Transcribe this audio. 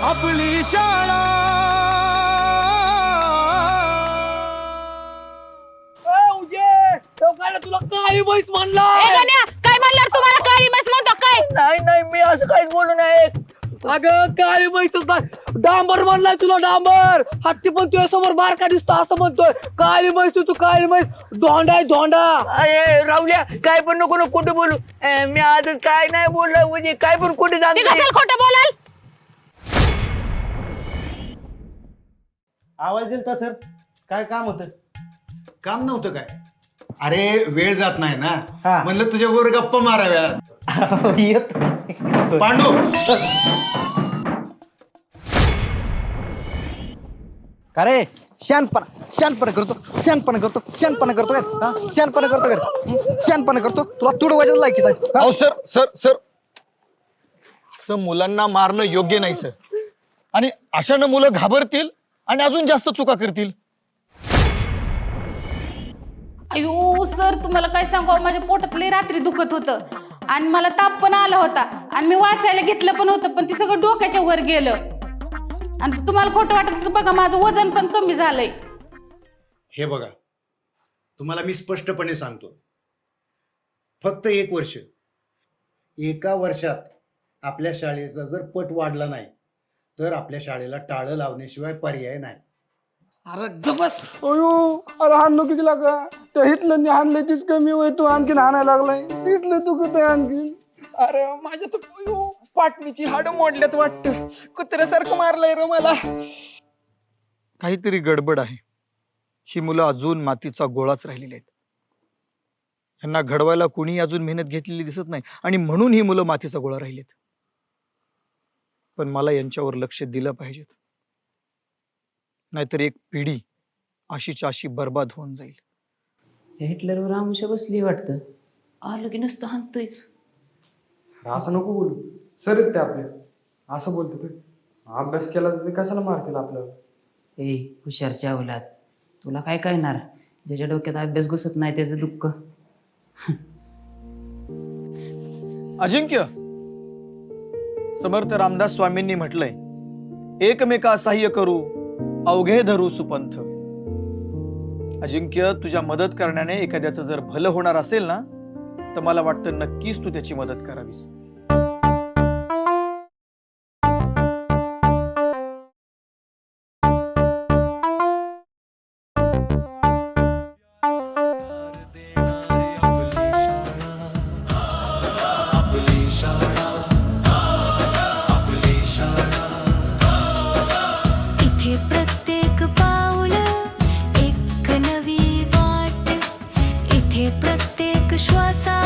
आपली शाळा तुला काळी म्हैस म्हणला काय म्हणलं तुम्हाला काळी म्हैस म्हणतो काय? नाही नाही मी असं काहीच बोलू नाही. अगं काळी म्हैस डांबर म्हणलाय तुला डांबर. हत्ती पण तुझ्या समोर बारका दिसतो असं म्हणतोय. काळी म्हैस तू काळी म्हैस धोंडा आहे धोंडा. अरे राहुल्या काय पण नको नको कुठे बोलू. मी आजच काय नाही बोललो म्हणजे काय पण कुठे कशाला खोटं बोलाल? आवाज दिलता सर. काय काम होतं? काम नव्हतं काय? अरे वेळ जात नाही ना म्हणलं तुझ्या बरोबर गप्पा माराव्या. पांडू का रे शानपणा करतो तुला तुड वाजत लायकीच आहे. अहो सर सर सर असं मुलांना मारणं योग्य नाही सर. आणि अशानं मुलं घाबरतील आणि अजून जास्त चुका करतील. अयो सर तुम्हाला काय सांगू माझ्या पोटात लई रात्री दुखत होतं आणि मला ताप पण आला होता आणि मी वाचायला घेतलं पण होतं पण ते सगळं डोक्याच्या वर गेलं आणि तुम्हाला खोटं वाटत बघा माझं वजन पण कमी झालंय. हे बघा तुम्हाला मी स्पष्टपणे सांगतो फक्त 1 वर्ष. एका वर्षात आपल्या शाळेचा जर पट वाढला नाही तर आपल्या शाळेला टाळं लावण्याशिवाय पर्याय नाही. अरे जबस अरे हाणलो किती लागा त्या हिटलं हाणलंय तीच कमी होय तू आणखीन हाणायला लागलाय दिसलं तू कुठे आणखीन. अरे माझ्या तर पाटणीची हाड मोडल्यात वाटतं. कुत्र्यासारखं मारलंय रे मला. काहीतरी गडबड आहे. ही मुलं अजून मातीचा गोळाच राहिलेली आहेत. यांना घडवायला कुणी अजून मेहनत घेतलेली दिसत नाही आणि म्हणून ही मुलं मातीचा गोळा राहिलेत. पण मला यांच्यावर लक्ष दिलं पाहिजे नाहीतर एक पिढी अशीच्या अशी बर्बाद होऊन जाईल. हिटलरवर आमुषा बसली वाटतं. आलं की नसतं हाणतोयच. असं नको बोलू सर ते आपले असं बोलतो ते अभ्यास केला तर ते कशाला मारतील आपल्याला. ए हुशारच्या अवलाद तुला काय कळणार ज्याच्या डोक्यात अभ्यास घुसत नाही त्याचं दुःख. अजिंक्य समर्थ रामदास स्वामींनी म्हटलंय एकमेका सहाय्य करू अवघे धरू सुपंथ. अजिंक्य तुझ्या मदत करण्याने एखाद्याचं जर भलं होणार असेल ना तर मला वाटतं नक्कीच तू त्याची मदत करावीस. इथे प्रत्येक पाऊल एक नवी वाट. इथे प्रत्येक श्वासा